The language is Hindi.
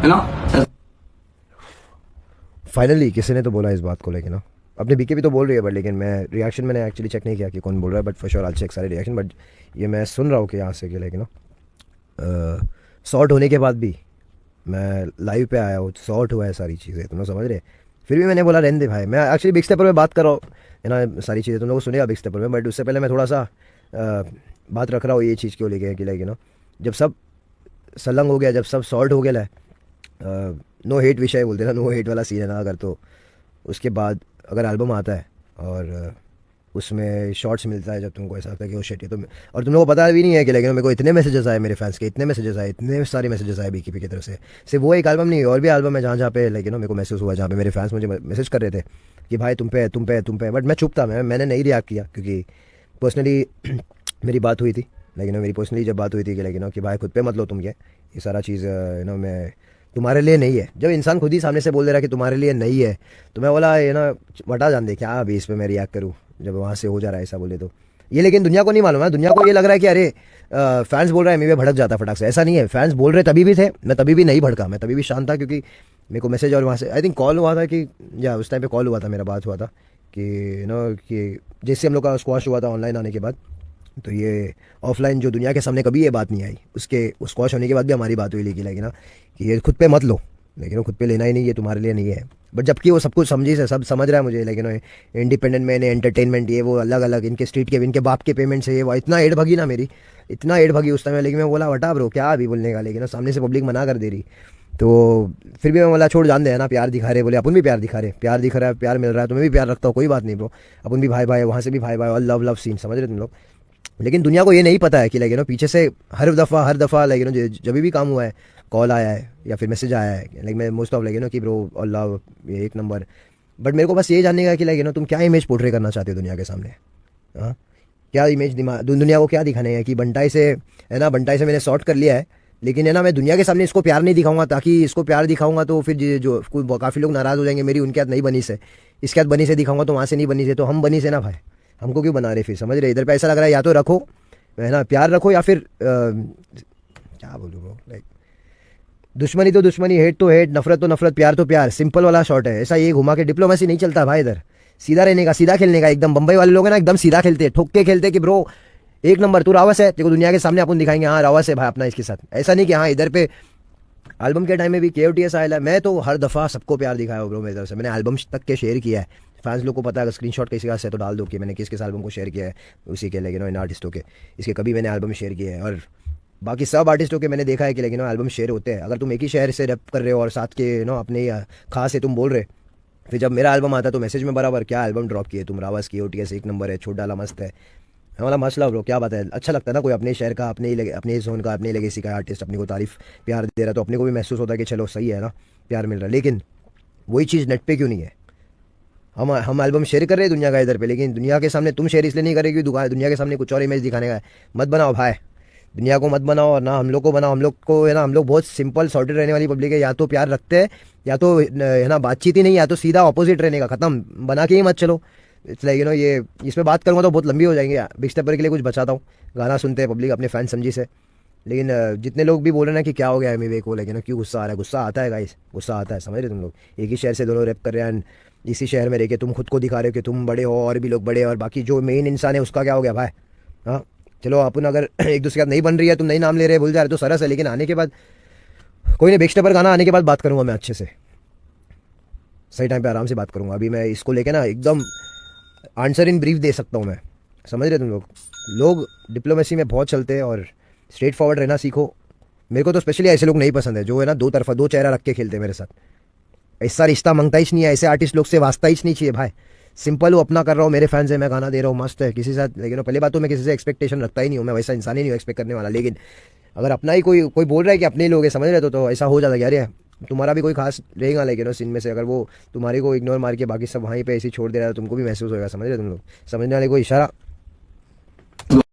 है ना। फाइनली किसी ने तो बोला इस बात को, लेकिन ना अपने बीके भी तो बोल रही है, बट लेकिन मैं रिएक्शन मैंने एक्चुअली चेक नहीं किया कि कौन बोल रहा है, but for sure I check सारे रिएक्शन। बट ये मैं सुन रहा हूँ कि यहाँ से कि लेकिन ना सॉर्ट होने के बाद भी मैं लाइव पे आया हूँ, सॉर्ट हुआ है सारी चीज़ें, तुम लोग समझ रहे। फिर भी मैंने बोला रहने दे भाई, मैं एक्चुअली बिग स्टेपर में बात कर रहा हूँ है ना, सारी चीज़ें तुम लोग को सुनेगा बिग स्टेपर में, बट उससे पहले मैं थोड़ा सा बात रख रहा हूँ ये चीज़ क्यों लेके कि लाइक जब सब सलंग हो गया, जब सब सॉर्ट हो गया है, नो हेट विषय बोलते ना, नो हेट वाला सीन है ना, अगर तो उसके बाद अगर एल्बम आता है और उसमें शॉर्ट्स मिलता है, जब तुमको ऐसा लगता है कि वो शिट, ये तो और तुम लोगों को पता भी नहीं है कि लेकिन मेरे को इतने मैसेजेस आए मेरे फैंस के, इतने मैसेजेस आए, इतने सारे मैसेजेस आए बीकेपी की तरफ से। सिर्फ वो एक एल्बम नहीं, और भी एल्बम है जहाँ जहाँ पे लेकिन मेरे को मैसेज हुआ, जहाँ पे मेरे फैंस मुझे मैसेज कर रहे थे कि भाई तुम पे तुम पे तुम पे, बट मैं चुप था, मैंने नहीं रिएक्ट किया क्योंकि पर्सनली मेरी बात हुई थी, लेकिन मेरी पर्सनली जब बात हुई थी कि लेकिन कि भाई खुद पे मत लो तुम ये सारा चीज़ मैं तुम्हारे लिए नहीं है। जब इंसान खुद ही सामने से बोल दे रहा है कि तुम्हारे लिए नहीं है, तो मैं बोला ये ना बटा जान दे क्या अभी इस पर मैं रिएक्ट करूँ, जब वहाँ से हो जा रहा है ऐसा बोले तो ये। लेकिन दुनिया को नहीं मालूम है, दुनिया को ये लग रहा है कि अरे फैंस बोल रहे हैं मैं भड़क जाता फटाक से, ऐसा नहीं है। फैंस बोल रहे तभी भी थे, मैं तभी भी नहीं भड़का, मैं तभी भी शांत था, क्योंकि मेरे को मैसेज और वहाँ से आई थिंक कॉल हुआ था कि या उस टाइम पे कॉल हुआ था, मेरा बात हुआ था कि कि जैसे हम लोग का स्क्वाश हुआ था ऑनलाइन आने के बाद, तो ये ऑफलाइन जो दुनिया के सामने कभी ये बात नहीं आई, उसके स्क्वाश होने के बाद भी हमारी बात हुई लेकिन ना कि ये खुद पे मत लो, लेकिन वो खुद पे लेना ही नहीं, ये तुम्हारे लिए नहीं है। बट जबकि वो सब कुछ समझी से सब समझ रहा है मुझे, लेकिन इंडिपेंडेंट मैन एंटरटेनमेंट ये वो अलग अलग इनके स्ट्रीट के इनके बाप के पेमेंट से ये वो इतना एड भगी ना मेरी, इतना एड भगी उस टाइम। लेकिन मैं बोला हटा ब्रो क्या अभी बोलने का, लेकिन सामने से पब्लिक मना कर दे रही, तो फिर भी मैं बोला छोड़ जान दे है ना, प्यार दिखा रहे, बोले अपन भी प्यार दिखा रहे, प्यार दिख रहा है, प्यार मिल रहा है तो मैं भी प्यार रखता हूँ, कोई बात नहीं ब्रो, अपन भी भाई भाई, वहाँ से भी भाई भाई, और लव लव सीन, समझ रहे तुम लोग। लेकिन दुनिया को ये नहीं पता है कि लाइक पीछे से हर दफ़ा लाइक जब भी काम हुआ है, कॉल आया है या फिर मैसेज आया है, लाइक मैं मोस्ट ऑफ लाइक कि ब्रो और लव ये एक नंबर। बट मेरे को बस ये जानने का कि लाइक तुम क्या इमेज पोर्ट्रे करना चाहते हो दुनिया के सामने, हाँ क्या इमेज दुनिया को क्या दिखाने है कि बंटाई से है ना, बंटाई से मैंने सॉर्ट कर लिया है, लेकिन है ना मैं दुनिया के सामने इसको प्यार नहीं दिखाऊंगा, ताकि इसको प्यार दिखाऊंगा तो फिर जो काफ़ी लोग नाराज़ हो जाएंगे मेरी उनके हाथ नहीं बनी से, इसके हाथ बनी से दिखाऊंगा तो वहाँ से नहीं बनी से, तो हम बनी से ना भाई, हमको क्यों बना रहे फिर, समझ रहे। इधर पे ऐसा लग रहा है या तो रखो है ना प्यार रखो, या फिर क्या बोलूँ ब्रो, लाइक दुश्मनी तो दुश्मनी, हेट तो हेट, नफरत तो नफरत, प्यार तो प्यार, सिंपल वाला शॉट है। ऐसा ये घुमा के डिप्लोमेसी नहीं चलता भाई इधर, सीधा रहने का, सीधा खेलने का एकदम। बंबई वाले लोग हैं ना एकदम सीधा खेलते हैं, ठोक के खेलते हैं कि ब्रो एक नंबर तू रावस है, देखो दुनिया के सामने अपन दिखाएंगे हाँ रावस है भाई अपना इसके साथ। ऐसा नहीं कि हाँ इधर पे एल्बम के टाइम में भी KOTS आया है, मैं तो हर दफ़ा सबको प्यार दिखाया ब्रो मेरी तरफ से, मैंने एल्बम तक के शेयर किया है। फैंस लोग को पता है, अगर स्क्रीनशॉट किसी का है तो डाल दो कि मैंने किस किस एल्बम को शेयर किया है उसी के, लेकिन इन आर्टिस्टों के इसके कभी मैंने एल्बम शेयर किए हैं, और बाकी सब आर्टिस्टों के मैंने देखा है कि लेकिन एल्बम शेयर होते हैं। अगर तुम एक ही शहर से रैप कर रहे हो और साथ के अपने खास से तुम बोल रहे, फिर जब मेरा एल्बम आता है तो मैसेज में बराबर क्या एल्बम ड्रॉप किए तुम, रावस KOTS एक नंबर है, छोड़ डाला मस्त है, हमारा मसला ब्रो क्या बात है। अच्छा लगता है ना कोई अपने शहर का, अपने जोन का, अपने लेगेसी का आर्टिस्ट अपने को तारीफ प्यार दे रहा है, तो अपने को भी महसूस होता है कि चलो सही है ना, प्यार मिल रहा है। लेकिन वही चीज़ नेट पे क्यों नहीं है, हम एल्बम शेयर कर रहे हैं दुनिया का इधर पे, लेकिन दुनिया के सामने तुम शेयर इसलिए नहीं करेगी, दुनिया के सामने कुछ और इमेज दिखाने का है। मत बनाओ भाई, दुनिया को मत बनाओ, और ना हम लोग को बनाओ। हम लोग को है ना, हम लोग बहुत सिंपल सॉर्टेड रहने वाली पब्लिक है, या तो प्यार रखते हैं या तो है ना बातचीत ही नहीं, या तो सीधा ऑपोजिट रहने का, खत्म, बना के ही मत चलो। इट्स लाइक ये इस पर बात करूँगा तो बहुत लंबी हो जाएंगे, बिग स्टेपर के लिए कुछ बचाता हूँ। गाना सुनते हैं पब्लिक अपने फैन समझी से, लेकिन जितने लोग भी बोल रहे हैं ना कि क्या हो गया है एमिवे को, लेकिन क्यों गुस्सा आ रहा है, गुस्सा आता है गाइस, गुस्सा आता है, समझ रहे तुम लोग। एक ही शहर से दोनों रैप कर रहे हैं, इसी शहर में रह के तुम खुद को दिखा रहे हो कि तुम बड़े हो और भी लोग बड़े हैं, और बाकी जो मेन इंसान है उसका क्या हो गया भाई। हाँ चलो अपन अगर एक दूसरे के साथ नहीं बन रही है, तुम नहीं नाम ले रहे भूल जा रहे तो सरस है, लेकिन आने के बाद कोई नहीं, बिग स्टेपर गाना आने के बाद बात करूँगा मैं अच्छे से, सही टाइम पे आराम से बात करूँगा। अभी मैं इसको लेके ना एकदम आंसर इन ब्रीफ दे सकता हूँ मैं, समझ रहे तुम लोग डिप्लोमेसी में बहुत चलते हैं और स्ट्रेट फॉरवर्ड रहना सीखो। मेरे को तो स्पेशली ऐसे लोग नहीं पसंद है जो है ना दो तरफा दो चेहरा रख के खेलते हैं मेरे साथ, ऐसा रिश्ता मांगता ही नहीं है, ऐसे आर्टिस्ट लोग से वास्ता ही नहीं चाहिए भाई। सिंपल हूँ, अपना कर रहा हूँ, मेरे फैंस है, मैं गाना दे रहा हूँ, मस्त है, किसी साथ लेकिन पहली बात तो मैं किसी से एक्सपेक्टेशन रखता ही नहीं हूँ, मैं वैसा इंसान ही नहीं हूँ एक्सपेक्ट करने वाला। लेकिन अगर अपना ही कोई कोई बोल रहा है कि अपने ही लोग हैं, समझ रहे तो ऐसा हो जाता है, अरे तुम्हारा भी कोई खास रहेगा लेकिन सीन में से, अगर वो तुम्हारी को इग्नोर मार के बाकी सब वहीं पे ऐसे छोड़ दे रहा है, तुमको भी महसूस होगा, समझ रहे तुम लोग, समझने वाले कोई इशारा।